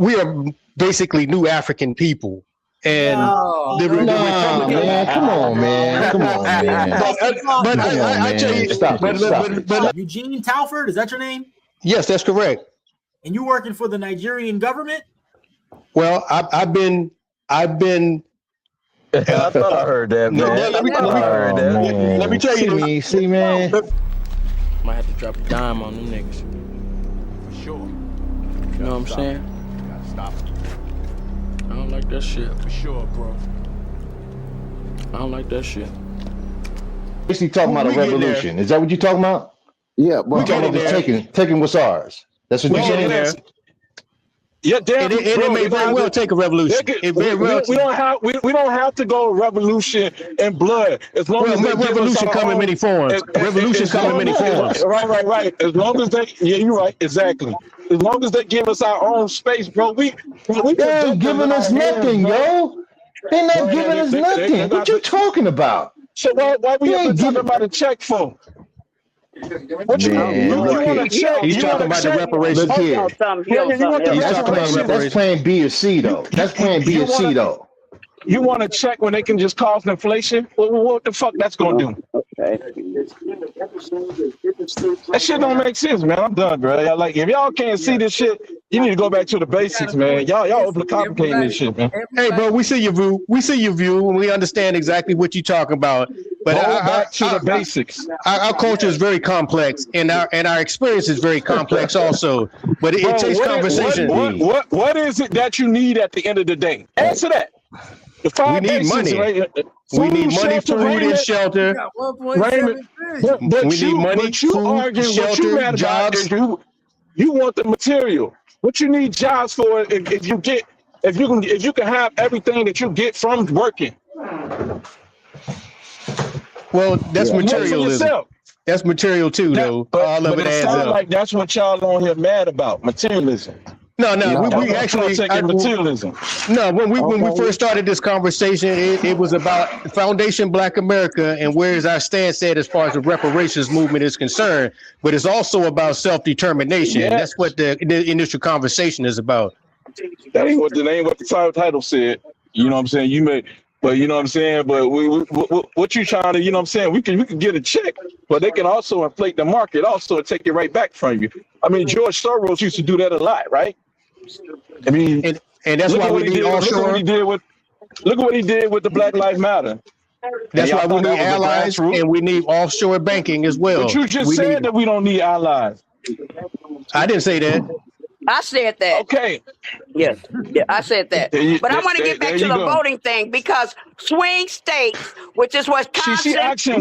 we are basically new African people. And man, come on, man. But I tell you, stop. Eugene Talford, is that your name? Yes, that's correct. And you working for the Nigerian government? Well, I've been. I thought I heard that, man. Let me tell you. See, man. Might have to drop a dime on them niggas. For sure. You know what I'm saying? Gotta stop it. I don't like that shit. For sure, bro. I don't like that shit. Basically talking about a revolution. Is that what you're talking about? Yeah, but taking what's ours. That's what you're saying there. Yeah, damn. It may very well take a revolution. We don't have to go revolution and blood. As long as revolution come in many forms. Revolution come in many forms. Right. As long as you're right, exactly. As long as they give us our own space, bro. They ain't giving us nothing, yo. They're not giving us nothing. What you talking about? So why we have to talk about a check for? What you want to check? He's talking about the reparations. He's talking about that's plan B or C though. That's plan B or C though. You want to check when they can just cause inflation? What the fuck that's gonna do? That shit don't make sense, man. I'm done, bro. Like, if y'all can't see this shit, you need to go back to the basics, man. Y'all overcomplicating this shit, man. Hey, bro, we see your view. And we understand exactly what you're talking about. But back to the basics. Our culture is very complex, and our experience is very complex also. But it takes conversation. What is it that you need at the end of the day? Answer that. We need money. Right? We need money, food, and shelter. Raiment. But you argue what you mad about is you want the material. What you need jobs for if you can have everything that you get from working. Well, that's materialism. That's material too, though. All of it adds up. Like that's what y'all on here mad about, materialism. No, we actually materialism. No, when we first started this conversation, it was about Foundation Black America and where is our stance at as far as the reparations movement is concerned. But it's also about self-determination. Yes. That's what the initial conversation is about. That ain't what the title said. You know what I'm saying? But you know what I'm saying? But what you trying to, you know what I'm saying? We can get a check, but they can also inflate the market also and take it right back from you. I mean, George Soros used to do that a lot, right? I mean, and that's why we need offshore. Look at what he did with the Black Lives Matter. That's why we need allies and we need offshore banking as well. But you just said that we don't need allies. I didn't say that. I said that. Okay. Yes, I said that. But I want to get back to the voting thing because swing states, which is Wisconsin,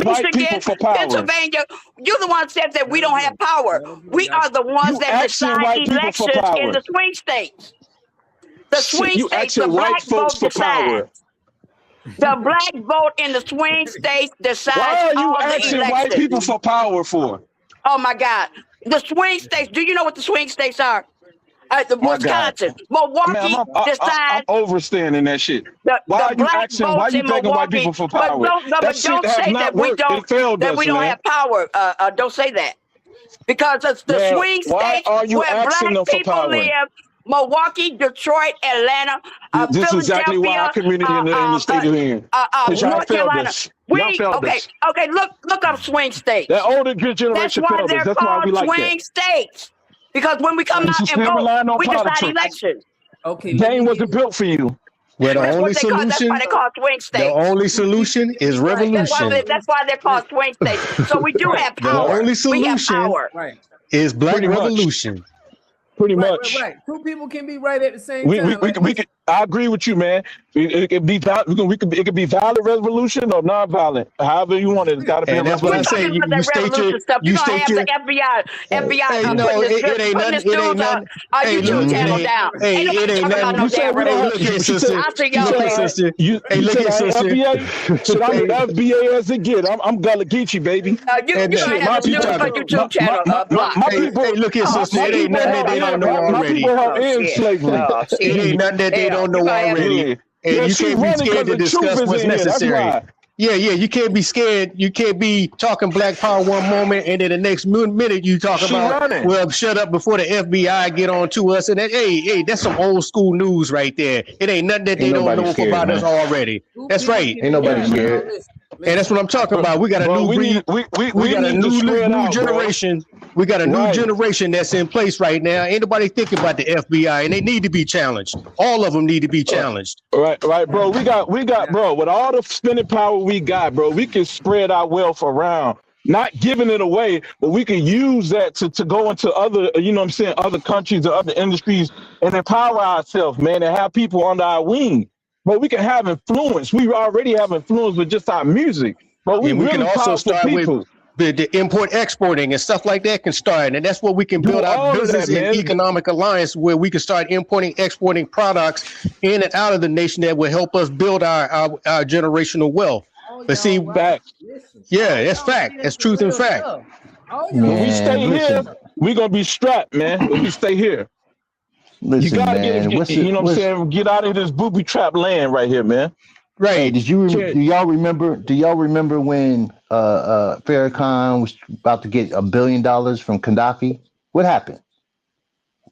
Michigan, Pennsylvania, you're the one that said that we don't have power. We are the ones that decide elections in the swing states. The swing states, the black vote decides. The black vote in the swing states decides all the elections. Why are you asking white people for power for? Oh my God. The swing states, do you know what the swing states are? The Wisconsin, Milwaukee decides. I'm overstanding that shit. Why are you asking? Why are you begging white people for power? But don't say that we don't have power. Don't say that because it's the swing states where black people live. Milwaukee, Detroit, Atlanta, this is exactly why our community in the state is in. North Carolina. Okay. Look up swing states. That older generation failed us. That's why we like that. Swing states. Because when we come out and vote, we decide elections. Okay. Game wasn't built for you. Well, the only solution. That's why they call swing states. The only solution is revolution. That's why they're called swing states. So we do have power. The only solution is black revolution. Pretty much. Right. Two people can be right at the same time. I agree with you, man. It could be violent revolution or non-violent. However you want it. It's got to be. And that's what I say. You state your. You state your. FBI. Hey, no, it ain't nothing. Hey, it ain't nothing. Look here, sister. Hey, look here, sister. Shit, I'm FBA as it get. I'm Gullah Geechee, baby. My people. Hey, look here, sister. It ain't nothing that they don't know already. It ain't nothing that they don't know already. And you can't be scared to discuss what's necessary. Yeah, you can't be scared. You can't be talking Black Power one moment, and then the next minute you talk about, well, shut up before the FBI get on to us. And then, hey, that's some old school news right there. It ain't nothing that they don't know about us already. That's right. Ain't nobody scared. And that's what I'm talking about. We got a new generation. We got a new generation that's in place right now. Ain't nobody thinking about the FBI, and they need to be challenged. All of them need to be challenged. Right, bro. We got, bro. With all the spending power we got, bro, we can spread our wealth around. Not giving it away, but we can use that to go into other, you know what I'm saying, other countries or other industries and empower ourselves, man, and have people under our wing. But we can have influence. We already have influence with just our music. But we can also start with the import exporting and stuff like that can start. And that's where we can build our business and economic alliance where we can start importing, exporting products in and out of the nation that will help us build our generational wealth. But see, that's fact. That's truth and fact. When we stay here, we're going to be strapped, man. When we stay here. Listen, you gotta man, you know what I'm saying? Get out of this booby trap land right here, man. Right. Hey, do y'all remember when Farrakhan was about to get $1 billion from Gaddafi? What happened?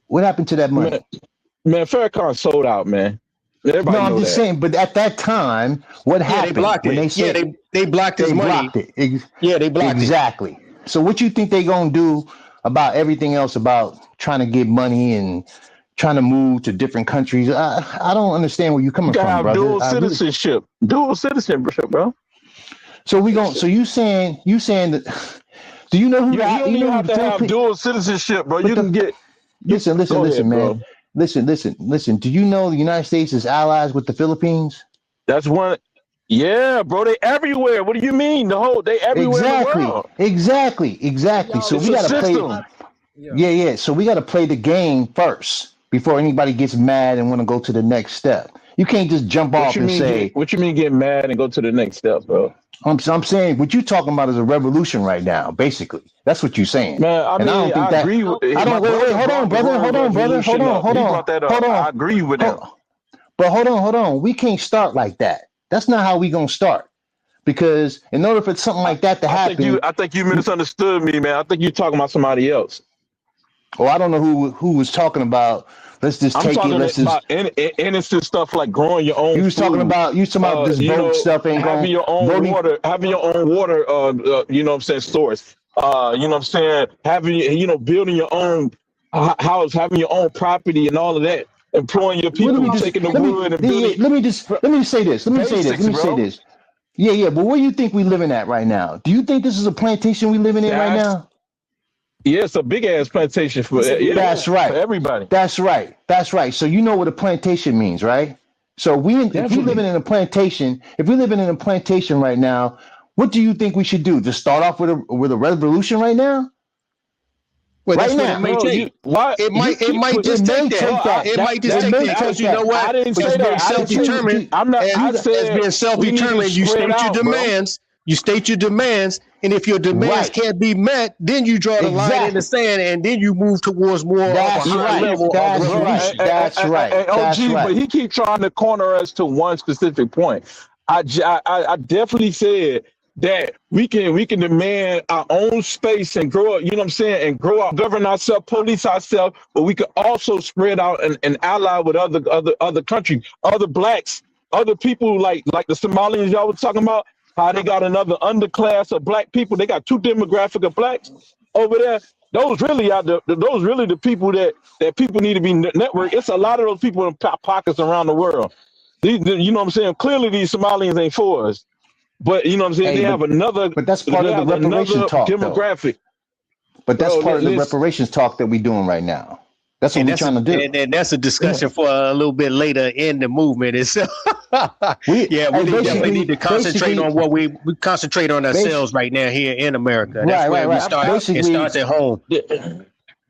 What happened to that money? Man, Farrakhan sold out, man. Everybody I'm just saying, but at that time, what happened? They blocked it. They blocked his money. They blocked it. Exactly. So what you think they gonna do about everything else about trying to get money and trying to move to different countries? I don't understand where you're coming from, brother. Dual citizenship, bro. So you saying that? Do you know who? You don't have to have dual citizenship, bro. You can get. Listen, man. Listen. Do you know the United States is allies with the Philippines? That's one. Yeah, bro. They everywhere. What do you mean? They everywhere. Exactly. So we gotta play. Yeah. So we gotta play the game first before anybody gets mad and want to go to the next step. You can't just jump off and say. What you mean get mad and go to the next step, bro? I'm saying what you're talking about is a revolution right now. Basically, that's what you're saying. Man, I agree with. Hold on, brother. I agree with that. But hold on. We can't start like that. That's not how we gonna start. Because in order for something like that to happen, I think you misunderstood me, man. I think you're talking about somebody else. Oh, I don't know who was talking about. Let's just take it. Let's just innocent stuff like growing your own. You was talking about this vote stuff and having your own water. You know what I'm saying? Source. You know what I'm saying? Having building your own house, having your own property, and all of that. Employing your people, taking the wood and building. Let me just say this. Yeah. But where do you think we living at right now? Do you think this is a plantation we living in right now? Yeah, it's a big ass plantation for that's right. For everybody. That's right. So you know what a plantation means, right? So if we living in a plantation, right now, what do you think we should do? Just start off with a revolution right now? Well, that's what it may take. It might just take that. It might just take that because you know what? I didn't say that. Self-determined. As being self-determined, you state your demands. You state your demands, and if your demands can't be met, then you draw the line in the sand, and then you move towards more of a high level of revolution. That's right. But he keeps trying to corner us to one specific point. I definitely said that we can demand our own space and grow up, you know what I'm saying, and grow up, govern ourselves, police ourselves, but we could also spread out and ally with other countries, other blacks, other people like the Somalians y'all was talking about. How they got another underclass of black people. They got two demographic of blacks over there. Those really are the people that people need to be networked. It's a lot of those people in pockets around the world. You know what I'm saying? Clearly these Somalians ain't for us. But you know what I'm saying? They have another. But that's part of the reparations talk, demographic. Though. But that's part of the reparations talk that we're doing right now. That's what we're trying to do. And that's a discussion for a little bit later in the movement itself. we definitely need to concentrate on what we concentrate on ourselves right now here in America. That's where we start. It starts at home.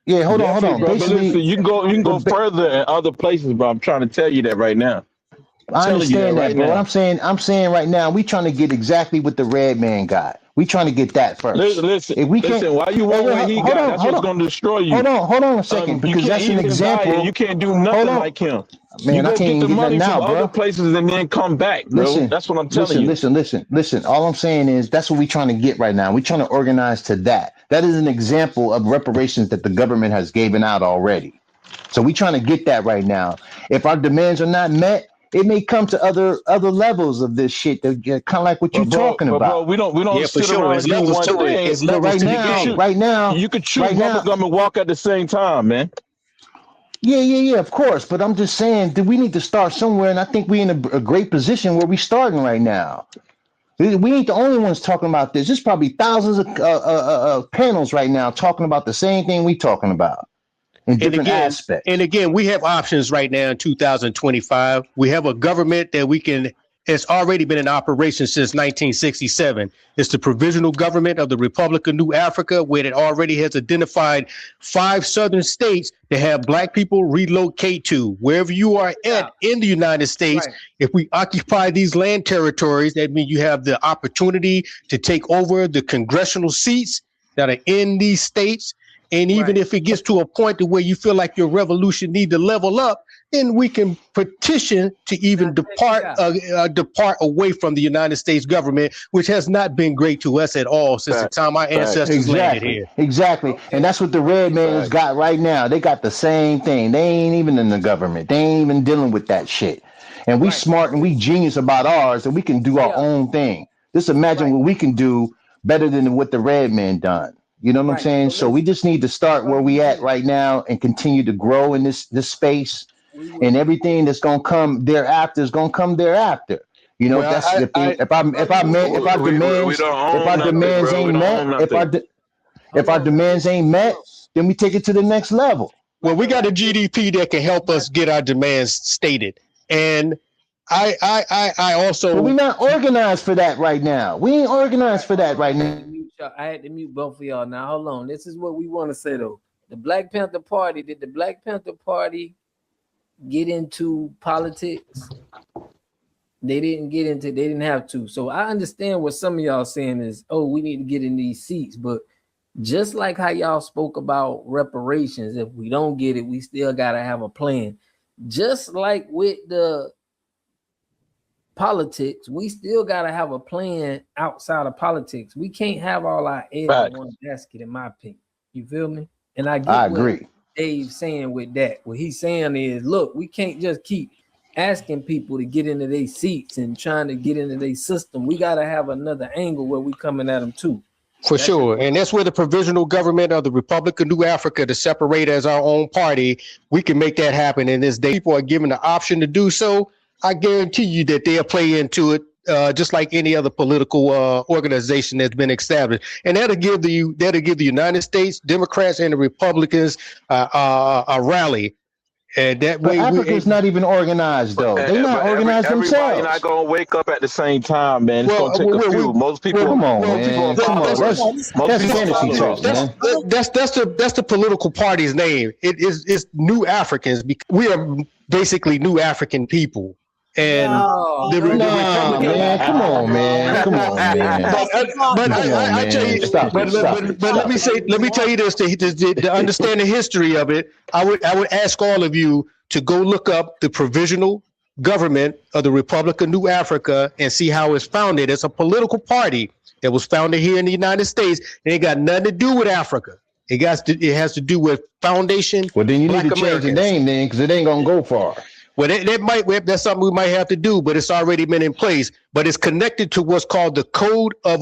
Yeah, hold on. Bro, listen, you can go further in other places, but I'm trying to tell you that right now. I understand that, bro. I'm saying right now, we trying to get exactly what the red man got. We trying to get that first. Listen, if we can't, why you want what he got? That's what's going to destroy you. Hold on a second, because that's an example. You can't do nothing like him. Man, you go I can't get the money now, from bro. other places and then come back, bro. That's what I'm telling you. Listen. All I'm saying is that's what we're trying to get right now. We're trying to organize to that. That is an example of reparations that the government has given out already. So we're trying to get that right now. If our demands are not met, it may come to other levels of this shit that kind of like what you're talking about. Bro, we don't sit around and get one thing. Right now, you can chew bubblegum and walk at the same time, man. Yeah, of course. But I'm just saying that we need to start somewhere, and I think we're in a great position where we're starting right now. We ain't the only ones talking about this. There's probably thousands of panels right now talking about the same thing we talking about in different aspects. And again, we have options right now in 2025. We have a government that it's already been in operation since 1967. It's the Provisional Government of the Republic of New Africa, where it already has identified 5 southern states to have black people relocate to. Wherever you are at in the United States, if we occupy these land territories, that means you have the opportunity to take over the congressional seats that are in these states. And even if it gets to a point to where you feel like your revolution need to level up, then we can petition to even depart away from the United States government, which has not been great to us at all since the time our ancestors landed here. Exactly. And that's what the red man has got right now. They got the same thing. They ain't even in the government. They ain't even dealing with that shit. And we smart and we genius about ours, and we can do our own thing. Just imagine what we can do better than what the red man done. You know what I'm saying? So we just need to start where we at right now and continue to grow in this space, and everything that's gonna come thereafter is gonna come thereafter. You know, that's the thing. If our demands ain't met, then we take it to the next level. Well, we got a GDP that can help us get our demands stated, and I also. But we're not organized for that right now. We ain't organized for that right now. I had to mute both of y'all. Now, hold on. This is what we want to say, though. The Black Panther Party, did the Black Panther Party get into politics? They didn't have to. So I understand what some of y'all saying is, oh, we need to get in these seats. But just like how y'all spoke about reparations, if we don't get it, we still got to have a plan. Just like with the politics, we still got to have a plan outside of politics. We can't have all our eggs in one basket, in my opinion. You feel me? And I agree. What Dave's saying with that. What he's saying is, look, we can't just keep asking people to get into their seats and trying to get into their system. We got to have another angle where we coming at them too. For sure. And that's where the Provisional Government of the Republic of New Africa, to separate as our own party, we can make that happen. And as people are given the option to do so, I guarantee you that they'll play into it just like any other political organization that's been established. And that'll give the United States Democrats and the Republicans a rally. And that way, Africa's not even organized, though. They're not organized themselves. Everybody's not going to wake up at the same time, man. It's going to take a few. Most people. Come on, man. That's fantasy talk, man. That's the political party's name. It's New Africans. We are basically New African people. And the Republican, man, come on, man. But I tell you, but let me tell you this to understand the history of it. I would ask all of you to go look up the Provisional Government of the Republic of New Africa and see how it's founded. It's a political party that was founded here in the United States. It ain't got nothing to do with Africa. It has to do with Foundation. Well, then you need to change the name then, because it ain't gonna go far. Well, that's something we might have to do, but it's already been in place. But it's connected to what's called the Code of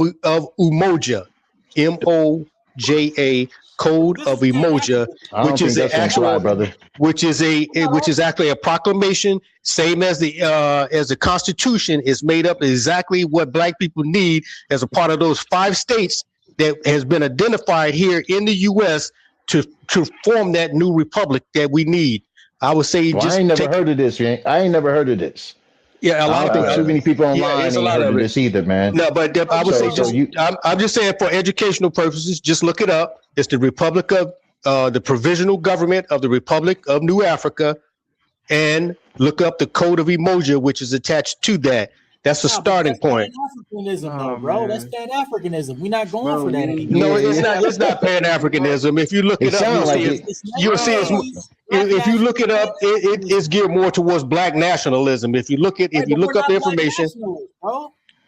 Umoja, MOJA, Code of Umoja, which is an actual, which is actually a proclamation, same as the Constitution, is made up exactly what Black people need as a part of those 5 states that has been identified here in the U.S. to form that new republic that we need. I would say I ain't never heard of this. I ain't never heard of this. Yeah, a lot of people. Too many people online ain't heard of this either, man. No, but I would say I'm just saying for educational purposes, just look it up. It's the Republic of the Provisional Government of the Republic of New Africa, and look up the code of emoji, which is attached to that. That's the starting point. Pan-Africanism, though, bro. That's Pan-Africanism. We're not going for that anymore. No, it's not. It's not Pan-Africanism. If you look it up, you'll see it's. If you look it up, it's geared more towards Black nationalism. If you look up the information,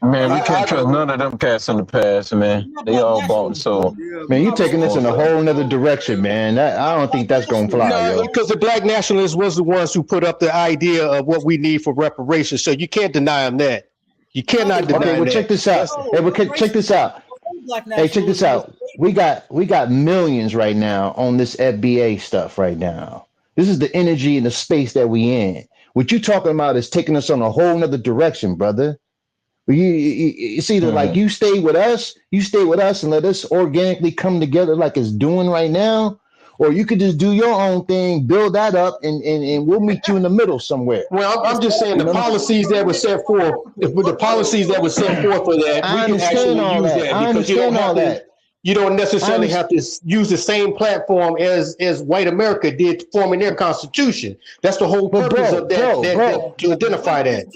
man, we can't trust none of them cats in the past, man. They all bought so. Man, you taking this in a whole nother direction, man. I don't think that's gonna fly. No, because the Black nationalists was the ones who put up the idea of what we need for reparations. So you can't deny them that. You cannot deny that. Okay, well, check this out. Check this out. Hey, check this out. We got millions right now on this FBA stuff right now. This is the energy and the space that we in. What you talking about is taking us on a whole nother direction, brother. It's either like you stay with us and let us organically come together like it's doing right now, or you could just do your own thing, build that up, and we'll meet you in the middle somewhere. Well, I'm just saying the policies that were set forth, the policies that were set forth for that, I understand all that. I understand all that. You don't necessarily have to use the same platform as white America did forming their constitution. That's the whole purpose of that, to identify that.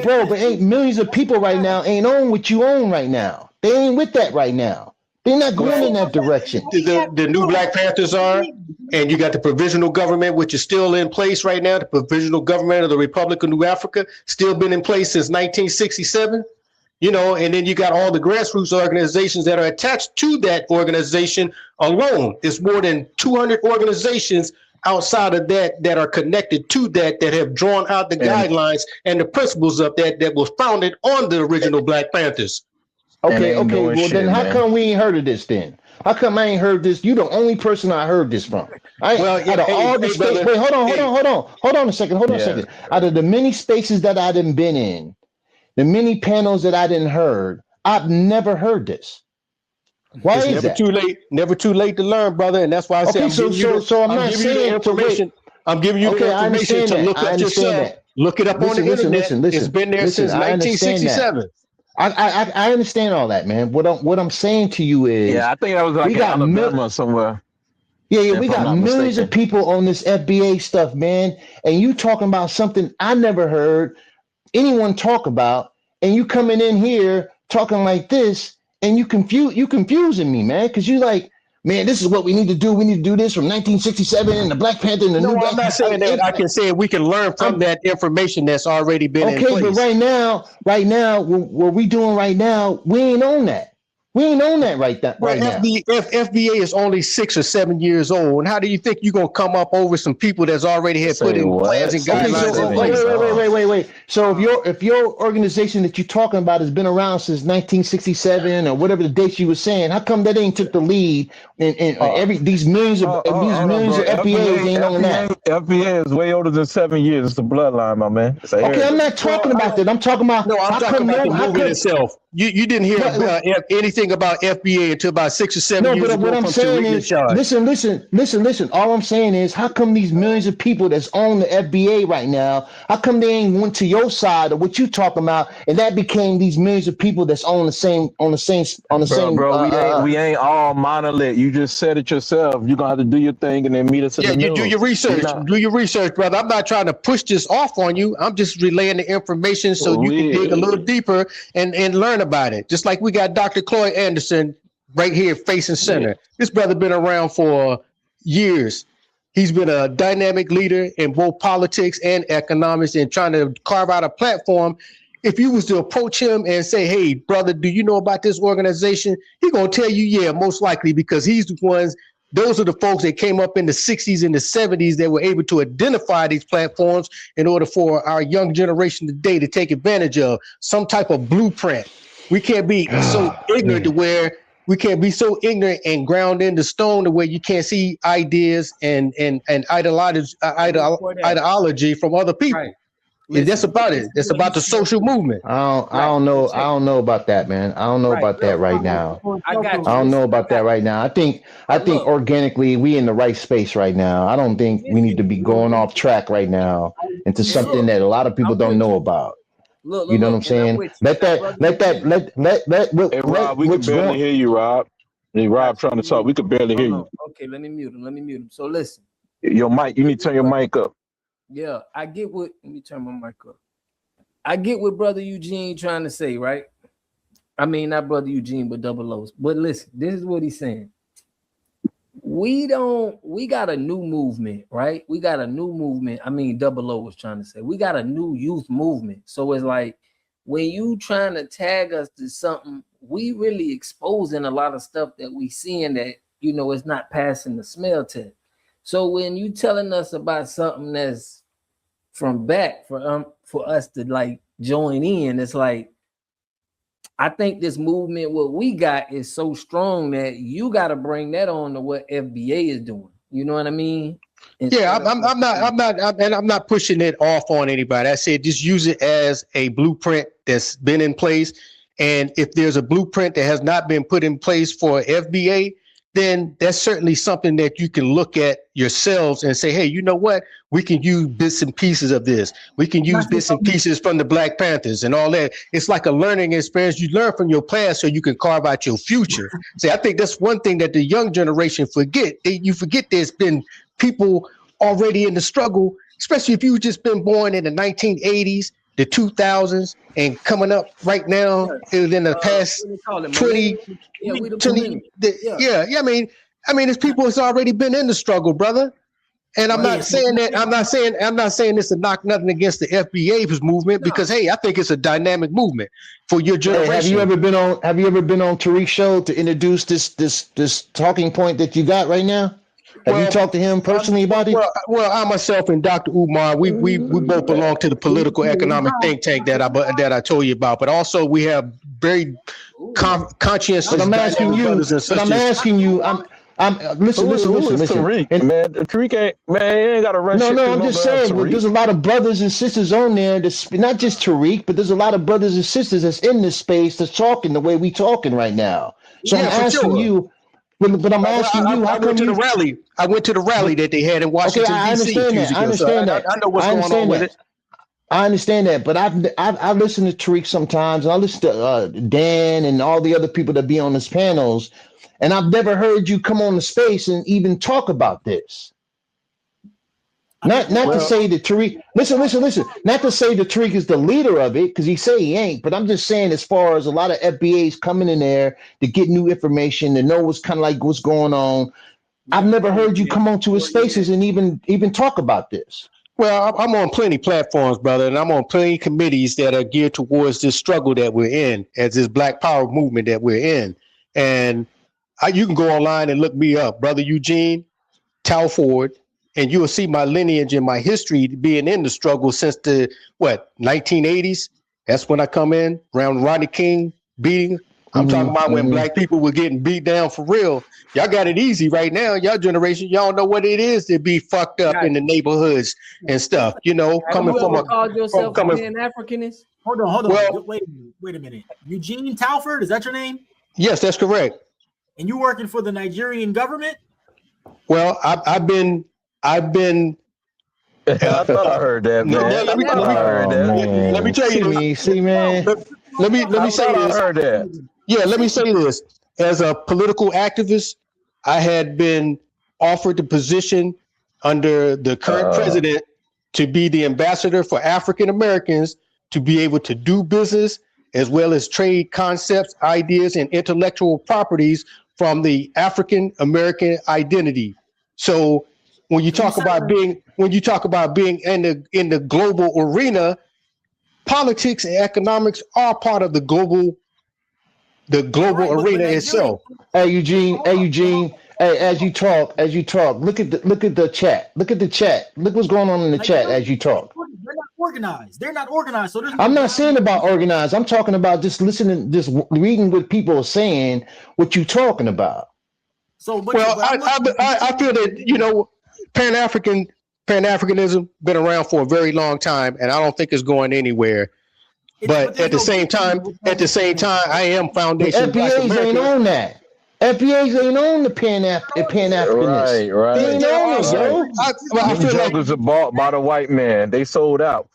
Bro, but ain't millions of people right now ain't on what you own right now. They ain't with that right now. They're not going in that direction. The new Black Panthers are, and you got the provisional government, which is still in place right now. The provisional government of the Republic of New Africa still been in place since 1967. You know, and then you got all the grassroots organizations that are attached to that organization alone. There's more than 200 organizations outside of that are connected to that have drawn out the guidelines and the principles of that was founded on the original Black Panthers. Okay. Well, then how come we ain't heard of this then? How come I ain't heard this? You the only person I heard this from. Wait, hold on a second. Out of the many spaces that I done been in, the many panels that I didn't heard, I've never heard this. Why is that? Never too late to learn, brother. And that's why I say I'm giving you the information to look up yourself. Look it up on the internet. It's been there since 1967. I understand all that, man. What I'm saying to you is, I think that was like Alabama somewhere. Yeah, we got millions of people on this FBA stuff, man. And you talking about something I never heard anyone talk about, and you coming in here talking like this, and you confusing me, man, because you like, man, this is what we need to do. We need to do this from 1967 and the Black Panther and the new Black I'm not saying that. I can say we can learn from that information that's already been in place. Okay, but right now, what we doing right now, we ain't on that. We ain't on that right now. FBA is only 6 or 7 years old, and how do you think you're gonna come up over some people that's already had put in plans and guidelines in place? Wait. So if your organization that you're talking about has been around since 1967 or whatever the dates you were saying, how come that ain't took the lead and these millions of FBAs ain't on that? FBA is way older than 7 years. It's the bloodline, my man. Okay, I'm not talking about that. I'm talking about I'm talking about the movement itself. You didn't hear anything about FBA until about 6 or 7 years ago. What I'm saying is, listen. All I'm saying is, how come these millions of people that's on the FBA right now, how come they ain't went to your side of what you talking about, and that became these millions of people that's on the same. Bro, we ain't all monolith. You just said it yourself. You're gonna have to do your thing and then meet us in the middle. Do your research. Do your research, brother. I'm not trying to push this off on you. I'm just relaying the information so you can dig a little deeper and learn about it. Just like we got Dr. Cloyd Anderson right here facing center. Yeah. This brother been around for years. He's been a dynamic leader in both politics and economics and trying to carve out a platform. If you was to approach him and say, hey, brother, do you know about this organization? He's going to tell you, yeah, most likely, because he's the ones, those are the folks that came up in the 60s and the 70s that were able to identify these platforms in order for our young generation today to take advantage of some type of blueprint. We can't be so ignorant to where we can't be so ignorant and ground into stone to where you can't see ideas and ideology from other people. Right. And that's about it. That's about the social movement. I don't know about that, man. I don't know about that right now. I don't know about that right now. I think organically we in the right space right now. I don't think we need to be going off track right now into something that a lot of people don't know about. Look, you know what I'm saying? Let Rob, we can barely hear you, Rob. Hey, Rob trying to talk. We could barely hear you. Okay, let me mute him. So listen. Your mic, you need to turn your mic up. Yeah, I get what. Let me turn my mic up. I get what Brother Eugene trying to say, right? I mean, not Brother Eugene, but Double O's. But listen, this is what he's saying. We got a new movement, right? We got a new movement. I mean, Double O was trying to say, we got a new youth movement. So it's like, when you trying to tag us to something, we really exposing a lot of stuff that we seeing that, you know, it's not passing the smell test. So when you telling us about something that's from back for us to like join in, it's like, I think this movement, what we got is so strong that you got to bring that on to what FBA is doing. You know what I mean? Yeah, I'm not pushing it off on anybody. I said just use it as a blueprint that's been in place. And if there's a blueprint that has not been put in place for FBA, then that's certainly something that you can look at yourselves and say, hey, you know what? We can use bits and pieces of this. We can use bits and pieces from the Black Panthers and all that. It's like a learning experience. You learn from your past so you can carve out your future. See, I think that's one thing that the young generation forget. You forget there's been people already in the struggle, especially if you've just been born in the 1980s, the 2000s, and coming up right now in the past 20. I mean, it's people that's already been in the struggle, brother. And I'm not saying that. I'm not saying this to knock nothing against the FBA's movement because hey, I think it's a dynamic movement for your generation. Hey, have you ever been on Tariq's show to introduce this talking point that you got right now? Have you talked to him personally about it? Well, I myself and Dr. Umar, we both belong to the political economic think tank that I told you about, but also we have very conscientious. But I'm asking you. Listen. Tariq, man, Tariq ain't got to run. No, I'm just saying. There's a lot of brothers and sisters on there. That's not just Tariq, but there's a lot of brothers and sisters that's in this space that's talking the way we talking right now. So I'm asking you. But I'm asking you, how come you... I went to the rally that they had in Washington, D.C. I understand that. I know what's going on with it. I understand that, but I've listened to Tariq sometimes, and I listen to Dan and all the other people that be on these panels, and I've never heard you come on the space and even talk about this. Not to say that Tariq, listen. Not to say that Tariq is the leader of it, because he say he ain't. But I'm just saying, as far as a lot of FBAs coming in there to get new information, to know what's kind of like what's going on. I've never heard you come onto his spaces and even talk about this. Well, I'm on plenty platforms, brother, and I'm on plenty committees that are geared towards this struggle that we're in, as this Black Power movement that we're in. And you can go online and look me up, Brother Eugene Talford. And you will see my lineage and my history being in the struggle since the 1980s. That's when I come in around Rodney King beating. I'm talking about when black people were getting beat down for real. Y'all got it easy right now. Y'all generation, y'all know what it is to be fucked up in the neighborhoods and stuff. You know, coming from a Pan-Africanist. Hold on. Well, wait a minute. Eugene Talford, is that your name? Yes, that's correct. And you working for the Nigerian government? Well, I've been. I thought I heard that, man. Let me tell you. See, man. Let me say this. I heard that. Yeah, let me say this. As a political activist, I had been offered the position under the current president to be the ambassador for African Americans to be able to do business as well as trade concepts, ideas, and intellectual properties from the African American identity. So when you talk about being in the global arena, politics and economics are part of the global arena itself. Hey Eugene. Hey, as you talk, look at the chat. Look at the chat. Look what's going on in the chat as you talk. They're not organized. So I'm not saying about organized. I'm talking about just listening, just reading what people are saying, what you talking about. So, I feel that, Pan-Africanism been around for a very long time, and I don't think it's going anywhere. But at the same time, I am Foundation Black FBAs America. Ain't on that. FBAs ain't on the Pan-Africanist. Right. They ain't on it, yo. I feel like was bought by the white man. They sold out.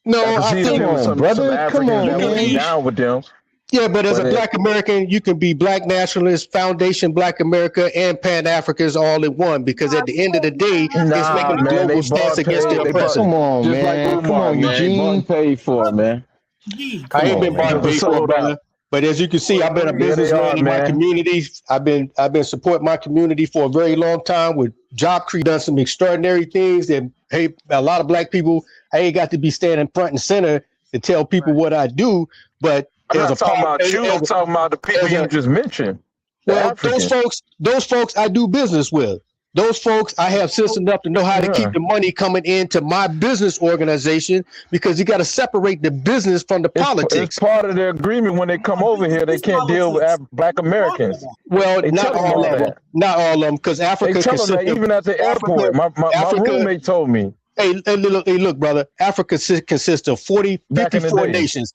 No, come on, brother. Come on, man. Down with them. Yeah, but as a Black American, you can be Black nationalist, Foundation Black America, and Pan-Africans all in one. Because at the end of the day, it's making a global stance against the oppressor. Come on, man. Come on, Eugene. Paid for it, man. I ain't been bought and paid for, brother. But as you can see, I've been a businessman in my community. I've been supporting my community for a very long time with job creation, done some extraordinary things that, hey, a lot of Black people, I ain't got to be standing front and center to tell people what I do. But I'm not talking about you. I'm talking about the people you just mentioned. Well, those folks I do business with. Those folks I have sense enough to know how to keep the money coming into my business organization, because you got to separate the business from the politics. It's part of their agreement when they come over here. They can't deal with Black Americans. Well, not all of them. Not all of them, because Africa. They tell them that even at the airport. My roommate told me. Hey, look, brother. Africa consists of 54 nations.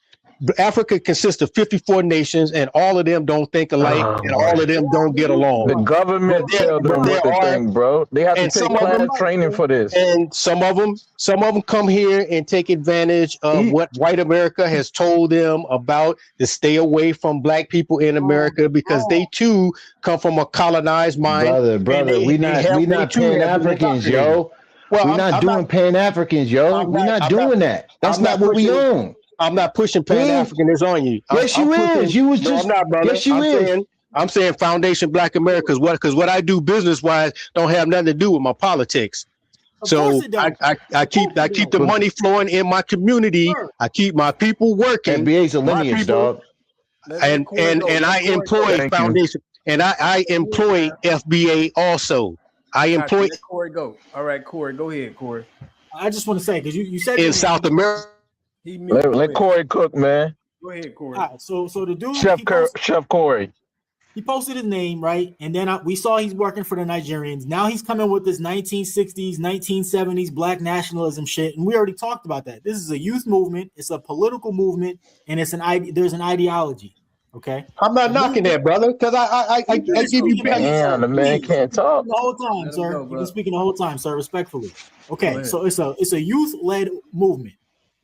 Africa consists of 54 nations, and all of them don't think alike, and all of them don't get along. The government tell them what to think, bro. They have to take class training for this. And some of them come here and take advantage of what white America has told them about to stay away from Black people in America, because they too come from a colonized mind. Brother, we not Pan-Africans, yo. Well, we're not doing Pan-Africans, yo. We're not doing that. That's not what we own. I'm not pushing Pan-Africanism on you. Yes, you is. You was just. No, I'm not, brother. Yes, you is. I'm saying Foundation Black America, because what I do business-wise don't have nothing to do with my politics. So I keep the money flowing in my community. Sure. I keep my people working. FBA's a lineage, dog. And I employ Foundation, and I employ FBA also. I employ. Corey, go. All right, Corey, go ahead, Corey. I just want to say, because you said in South America. Let Corey cook, man. Go ahead, Corey. All right, so the dude, Chef Corey. He posted his name, right? And then we saw he's working for the Nigerians. Now he's coming with this 1960s, 1970s Black nationalism shit. And we already talked about that. This is a youth movement. It's a political movement. And there's an ideology. Okay? I'm not knocking that, brother, because I give you back. Damn, the man can't talk. The whole time, sir. You've been speaking the whole time, sir, respectfully. Okay, so it's a youth-led movement.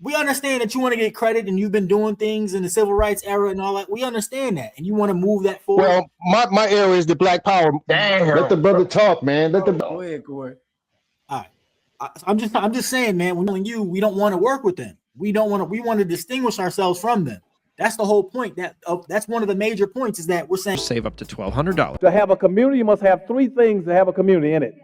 We understand that you want to get credit and you've been doing things in the civil rights era and all that. We understand that. And you want to move that forward. Well, my era is the Black Power. Damn. Let the brother talk, man. Go ahead, Corey. All right. I'm just saying, man, we don't want to work with them. We want to distinguish ourselves from them. That's the whole point. That's one of the major points, is that we're saying save up to $1,200. To have a community, you must have three things to have a community in it.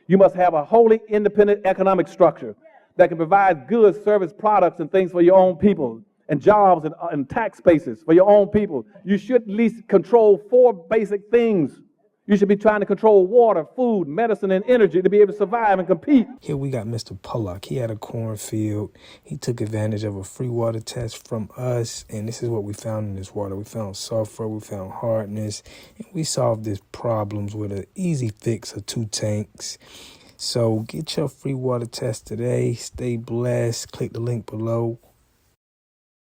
You must have a wholly independent economic structure that can provide goods, service, products, and things for your own people, and jobs and tax spaces for your own people. You should at least control 4 basic things. You should be trying to control water, food, medicine, and energy to be able to survive and compete. Here we got Mr. Pollock. He had a cornfield. He took advantage of a free water test from us, and this is what we found in this water. We found sulfur, we found hardness, and we solved these problems with an easy fix of 2 tanks. So get your free water test today. Stay blessed. Click the link below.